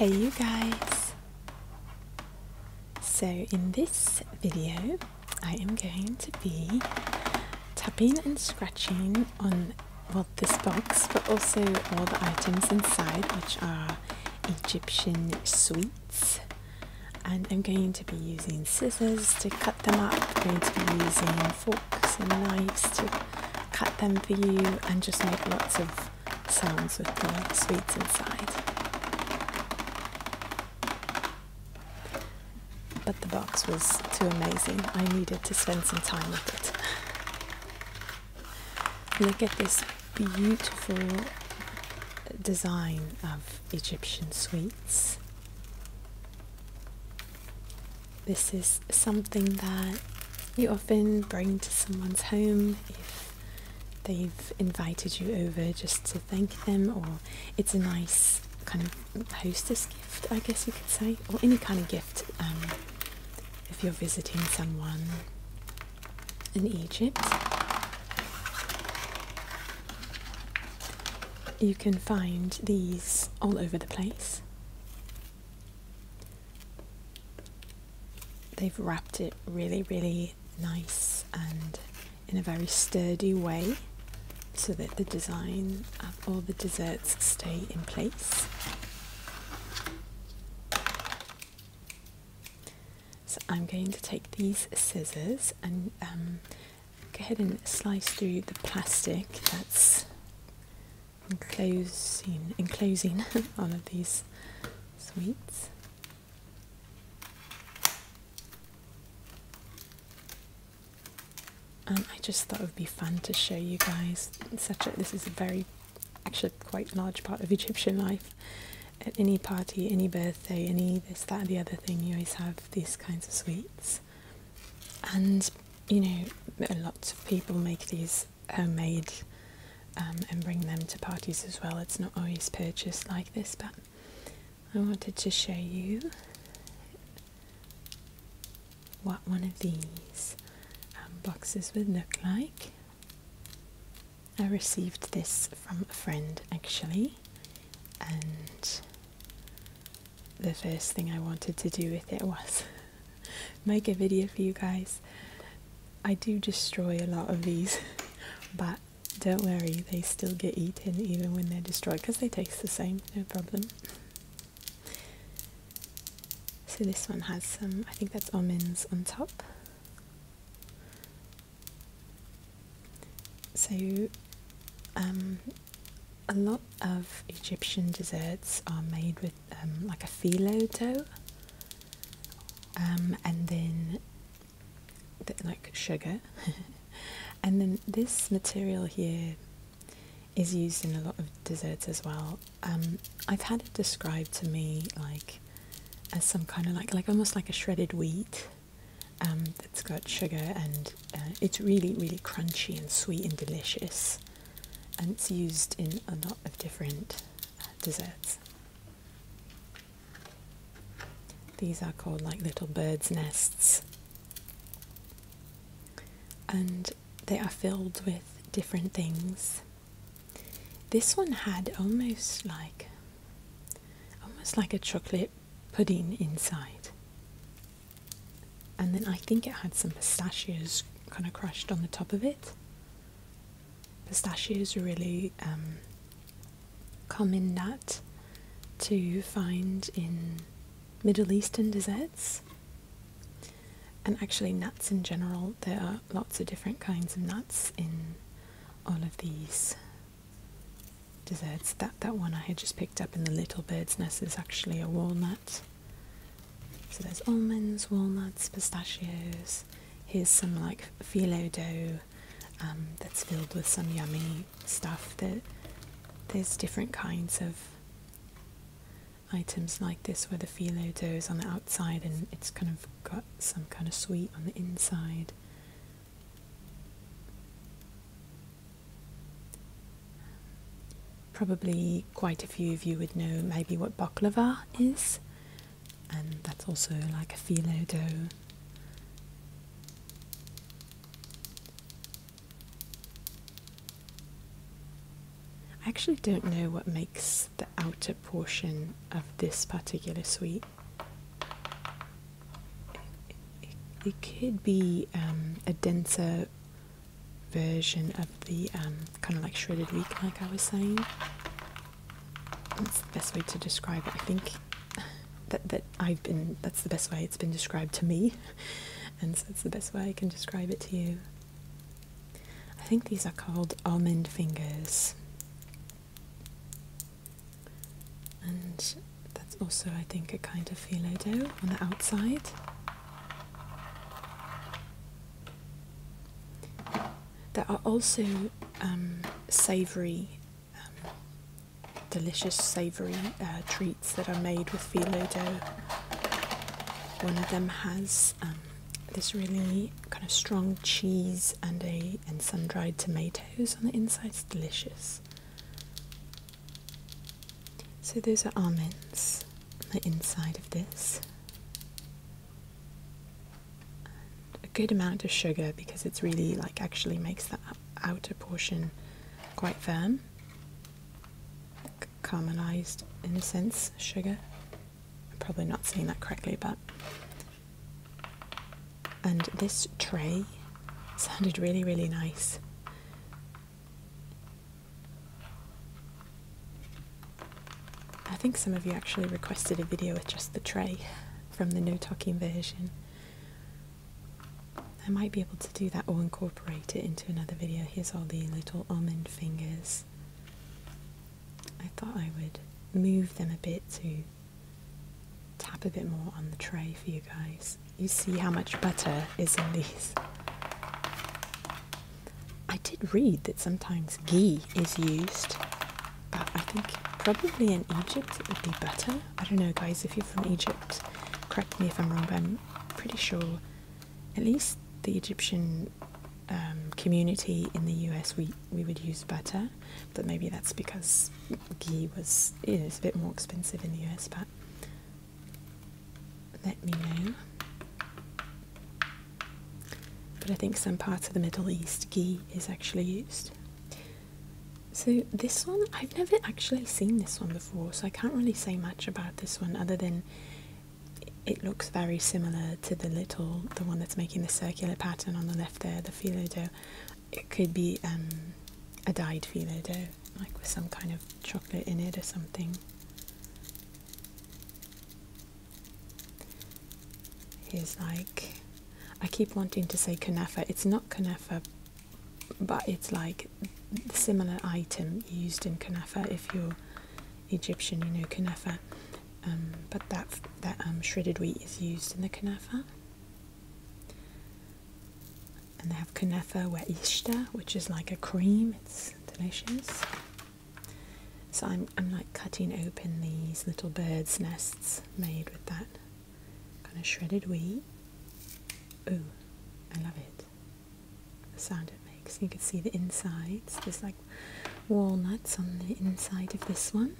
Hey you guys! So in this video I am going to be tapping and scratching on, well, this box, but also all the items inside, which are Egyptian sweets. And I'm going to be using scissors to cut them up. I'm going to be using forks and knives to cut them for you and just make lots of sounds with the sweets inside. But the box was too amazing. I needed to spend some time with it. Look at this beautiful design of Egyptian sweets. This is something that you often bring to someone's home if they've invited you over just to thank them, or it's a nice kind of hostess gift, I guess you could say, or any kind of gift if you're visiting someone in Egypt. You can find these all over the place. They've wrapped it really, really nice and in a very sturdy way so that the design of all the desserts stay in place. So I'm going to take these scissors and go ahead and slice through the plastic that's enclosing all of these sweets. I just thought it would be fun to show you guys this is a very, actually quite large part of Egyptian life. At any party, any birthday, any this, that, and the other thing, you always have these kinds of sweets. And, you know, lots of people make these homemade and bring them to parties as well. It's not always purchased like this, but I wanted to show you what one of these boxes would look like. I received this from a friend actually, and the first thing I wanted to do with it was make a video for you guys. I do destroy a lot of these, but don't worry, they still get eaten even when they're destroyed because they taste the same, no problem. So this one has some, I think that's almonds on top. So a lot of Egyptian desserts are made with like a phyllo dough, and then like sugar, and then this material here is used in a lot of desserts as well. I've had it described to me like as some kind of like almost like a shredded wheat. That's got sugar, and it's really, really crunchy and sweet and delicious, and it's used in a lot of different desserts. These are called like little birds' nests, and they are filled with different things. This one had almost like a chocolate pudding inside. And then I think it had some pistachios kind of crushed on the top of it. Pistachios are really common nut to find in Middle Eastern desserts. And actually nuts in general, there are lots of different kinds of nuts in all of these desserts. That one I had just picked up in the little bird's nest is actually a walnut. So there's almonds, walnuts, pistachios. Here's some like phyllo dough that's filled with some yummy stuff. There's different kinds of items like this where the phyllo dough is on the outside and it's kind of got some kind of sweet on the inside. Probably quite a few of you would know maybe what baklava is. And that's also like a phyllo dough. I actually don't know what makes the outer portion of this particular sweet. It could be a denser version of the kind of like shredded wheat, like I was saying. That's the best way to describe it. I think that's the best way it's been described to me, and so it's the best way I can describe it to you. I think these are called almond fingers, and that's also, I think, a kind of phyllo dough on the outside. There are also savoury, delicious savoury treats that are made with phyllo dough. One of them has this really kind of strong cheese and sun-dried tomatoes on the inside. It's delicious. So those are almonds on the inside of this. And a good amount of sugar, because it's really like actually makes the outer portion quite firm. Caramelized, in a sense, sugar. I'm probably not saying that correctly, but... And this tray sounded really, really nice. I think some of you actually requested a video with just the tray from the no talking version. I might be able to do that or incorporate it into another video. Here's all the little almond fingers. I thought I would move them a bit to tap a bit more on the tray for you guys. You see how much butter is in these. I did read that sometimes ghee is used, but I think probably in Egypt it would be butter. I don't know, guys, if you're from Egypt, correct me if I'm wrong, but I'm pretty sure at least the Egyptian community in the US, we would use butter, but maybe that's because ghee is a bit more expensive in the US, but let me know. But I think some parts of the Middle East, ghee is actually used. So this one, I've never actually seen this one before, so I can't really say much about this one other than it looks very similar to the one that's making the circular pattern on the left there, the phyllo dough. It could be a dyed phyllo dough, like with some kind of chocolate in it or something. Here's like, I keep wanting to say kunafa. It's not kunafa, but it's like the similar item used in kunafa. If you're Egyptian, you know kunafa. But that shredded wheat is used in the kunafa. And they have kunafa wa ishta, which is like a cream. It's delicious. So I'm like cutting open these little birds' nests made with that kind of shredded wheat. Ooh, I love it. The sound it makes. You can see the insides. There's like walnuts on the inside of this one.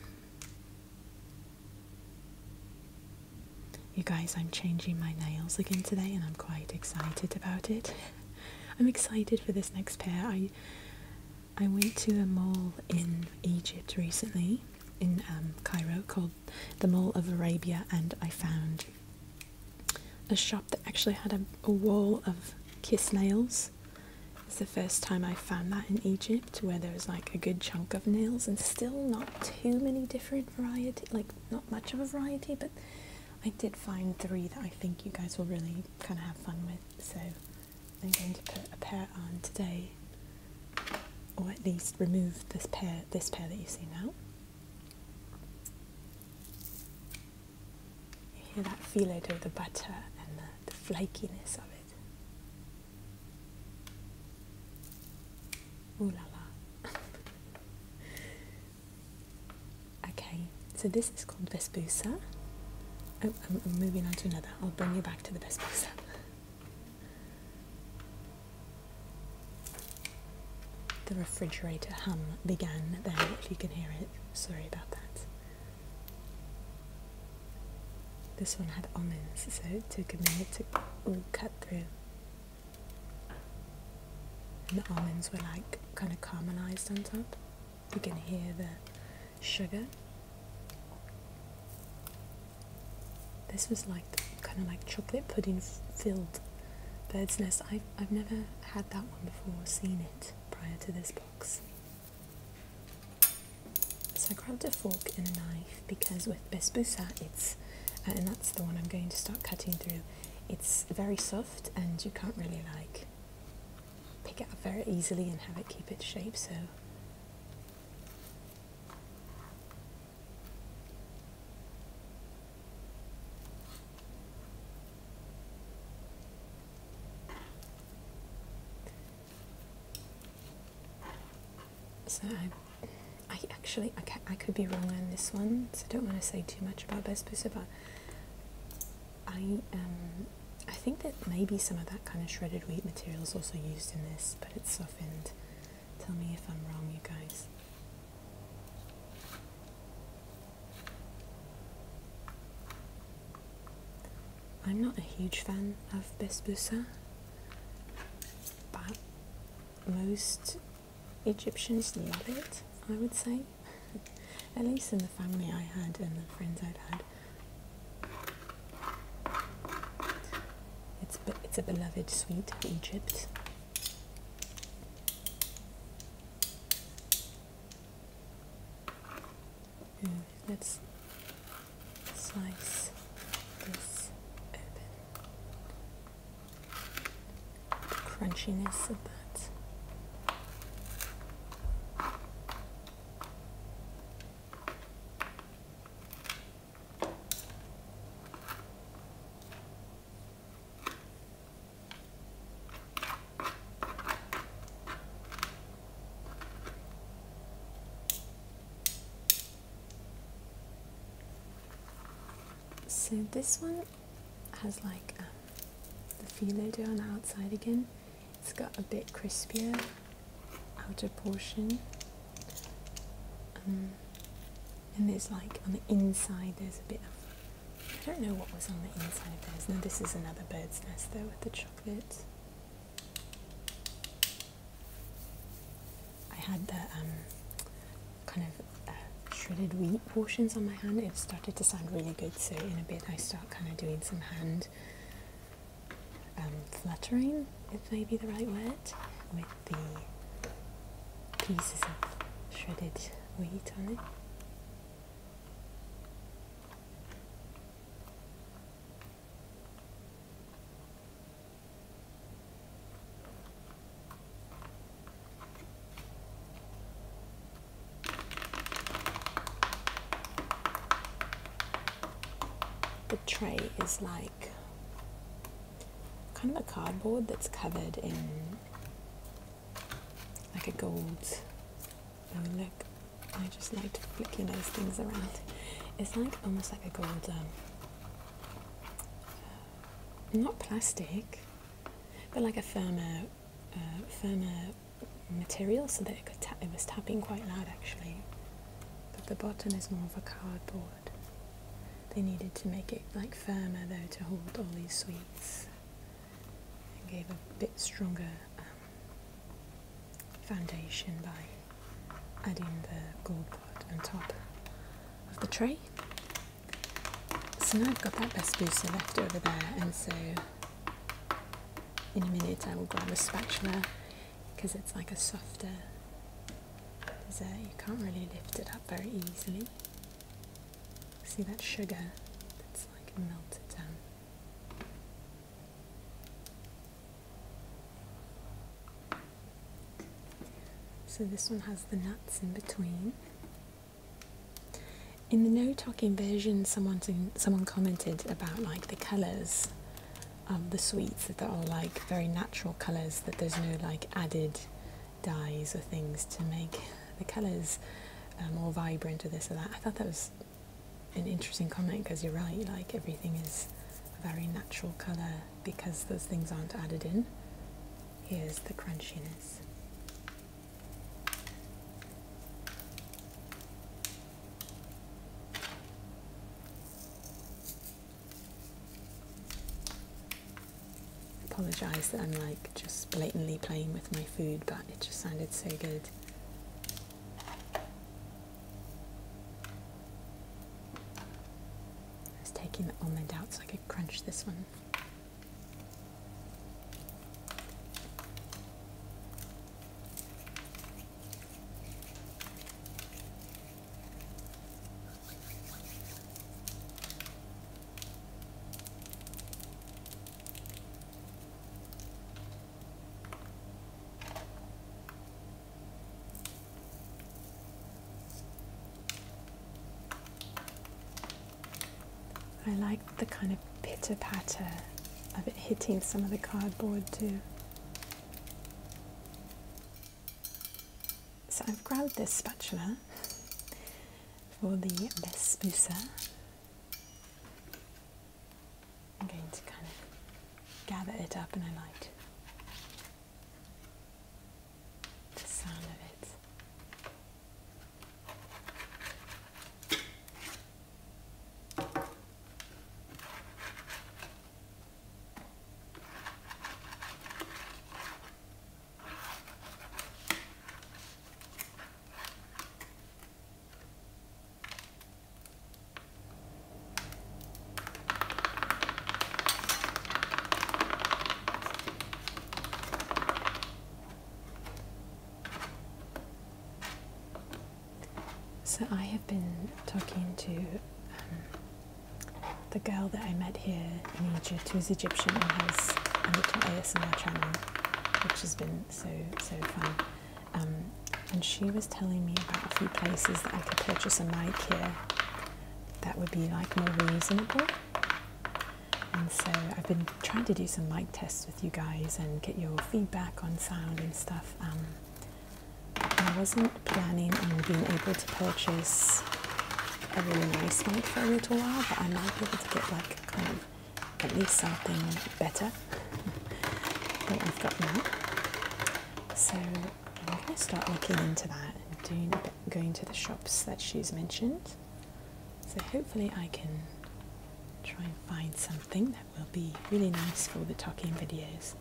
You guys, I'm changing my nails again today and I'm quite excited about it. I'm excited for this next pair. I went to a mall in Egypt recently, in Cairo, called the Mall of Arabia, and I found a shop that actually had a wall of kiss nails. It's the first time I found that in Egypt, where there was like a good chunk of nails and still not too many different variety, like not much of a variety, but I did find 3 that I think you guys will really kind of have fun with, so I'm going to put a pair on today, or at least remove this pair that you see now. You hear that phyllo dough, the butter and the flakiness of it. Ooh la la. Okay, so this is called basbousa. Oh, I'm moving on to another. I'll bring you back to the basbousa. The refrigerator hum began there, if you can hear it. Sorry about that. This one had almonds, so it took a minute to cut through. And the almonds were like kind of caramelized on top. You can hear the sugar. This was like kind of like chocolate pudding filled bird's nest. I've never had that one before, seen it prior to this box. So I grabbed a fork and a knife because with basbousa it's, and that's the one I'm going to start cutting through, it's very soft and you can't really like pick it up very easily and have it keep its shape, so I could be wrong on this one, so I don't want to say too much about basbousa, but I think that maybe some of that kind of shredded wheat material is also used in this, but it's softened. Tell me if I'm wrong, you guys. I'm not a huge fan of basbousa, but most Egyptians love it, I would say. At least in the family I had and the friends I'd had. It's a beloved sweet of Egypt. Let's slice this open. The crunchiness of that. So this one has like the phyllo dough on the outside again. It's got a bit crispier outer portion. And there's like on the inside there's a bit of, I don't know what was on the inside of theirs. No, this is another bird's nest though with the chocolate. I had the kind of shredded wheat portions on my hand. It started to sound really good, so in a bit I start kind of doing some hand fluttering, if maybe the right word, with the pieces of shredded wheat on it. The tray is like kind of a cardboard that's covered in like a gold, oh look, I just like flicking those things around. It's like almost like a gold, not plastic, but like a firmer material, so that it was tapping quite loud actually. But the bottom is more of a cardboard. They needed to make it like firmer though to hold all these sweets, and gave a bit stronger foundation by adding the gold pot on top of the tray. So now I've got that basbousa left over there, and so in a minute I will grab a spatula because it's like a softer dessert. You can't really lift it up very easily. See that sugar that's like melted down. So this one has the nuts in between. In the no talking version, someone commented about like the colours of the sweets, that they're all like very natural colours, that there's no like added dyes or things to make the colours more vibrant or this or that. I thought that was an interesting comment, because you're right, like everything is a very natural colour because those things aren't added in. Here's the crunchiness. Apologise that I'm like just blatantly playing with my food, but it just sounded so good. taking the almond out so I could crunch this one. I like the kind of pitter-patter of it hitting some of the cardboard too. So I've grabbed this spatula for the bespusa. I'm going to kind of gather it up, and I like the sound of it. So I have been talking to the girl that I met here in Egypt, who's Egyptian and has a little ASMR channel, which has been so fun. And she was telling me about a few places that I could purchase a mic here that would be like more reasonable. And so I've been trying to do some mic tests with you guys and get your feedback on sound and stuff. I wasn't planning on being able to purchase a really nice mic for a little while, but I might be able to get like kind of at least something better than I've got now. So I'm going to start looking into that and going to the shops that she's mentioned. So hopefully I can try and find something that will be really nice for the talking videos.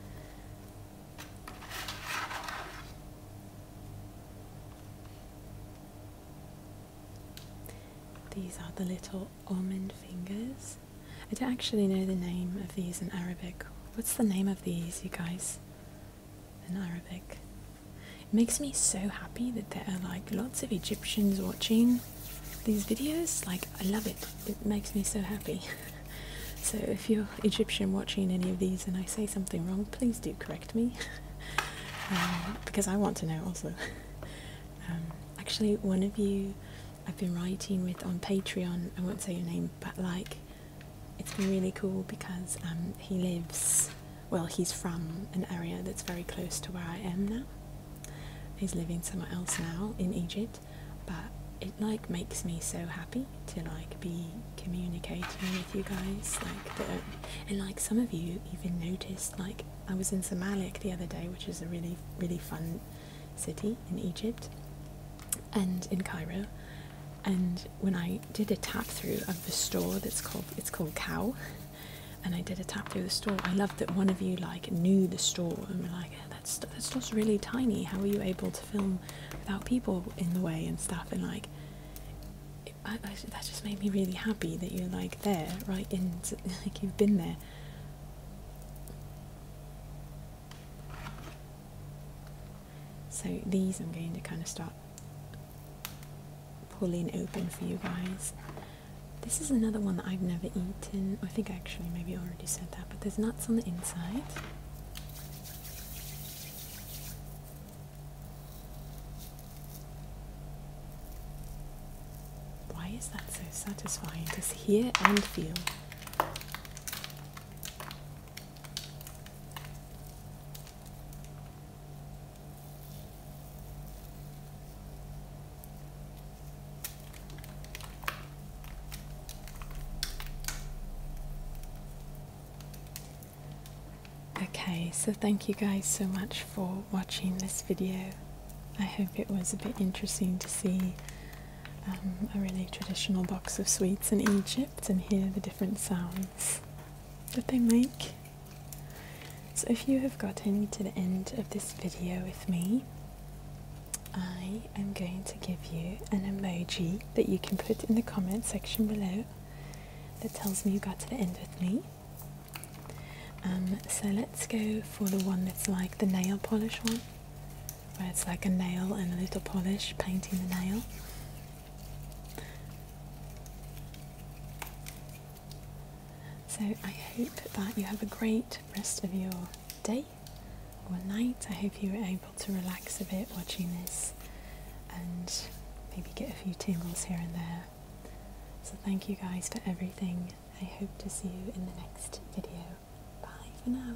These are the little almond fingers. I don't actually know the name of these in Arabic. What's the name of these, you guys, in Arabic? It makes me so happy that there are like lots of Egyptians watching these videos. Like, I love it. It makes me so happy. So if you're Egyptian watching any of these and I say something wrong, please do correct me. Because I want to know also. Actually, one of you I've been writing with on Patreon, I won't say your name, but like, it's been really cool because he lives, well, he's from an area that's very close to where I am now. He's living somewhere else now in Egypt, but it like makes me so happy to like be communicating with you guys, like and like some of you even noticed, like I was in Zamalek the other day, which is a really fun city in Egypt and in Cairo. And when I did a tap through of the store it's called Cow, and I did a tap through the store, I loved that one of you like knew the store and were like, that store's really tiny, how are you able to film without people in the way and stuff, and like that just made me really happy that you're like there, right in, like you've been there. So these I'm going to kind of start pulling open for you guys. This is another one that I've never eaten. I think actually maybe I already said that, but there's nuts on the inside. Why is that so satisfying to hear and feel? Okay, so thank you guys so much for watching this video. I hope it was a bit interesting to see a really traditional box of sweets in Egypt and hear the different sounds that they make. So if you have gotten to the end of this video with me, I am going to give you an emoji that you can put in the comment section below, that tells me you got to the end with me. So let's go for the one that's like the nail polish one, where it's like a nail and a little polish painting the nail. So I hope that you have a great rest of your day or night. I hope you were able to relax a bit watching this and maybe get a few tingles here and there. So thank you guys for everything. I hope to see you in the next video. Bye for now.